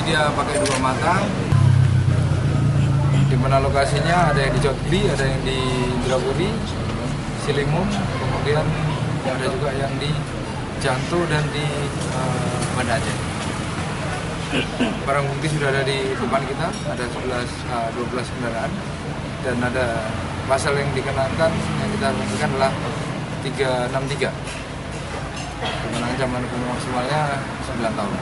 dia pakai 2 mata. Di mana lokasinya ada yang di Jogli, ada yang di Indrapuri, Silimun, kemudian ada juga yang di Janto dan di Banda Aceh. Barang bukti sudah ada di depan kita, ada 12 kendaraan, dan ada pasal yang dikenakan yang kita lakukan adalah 363, dengan ancaman hukuman maksimalnya 9 tahun.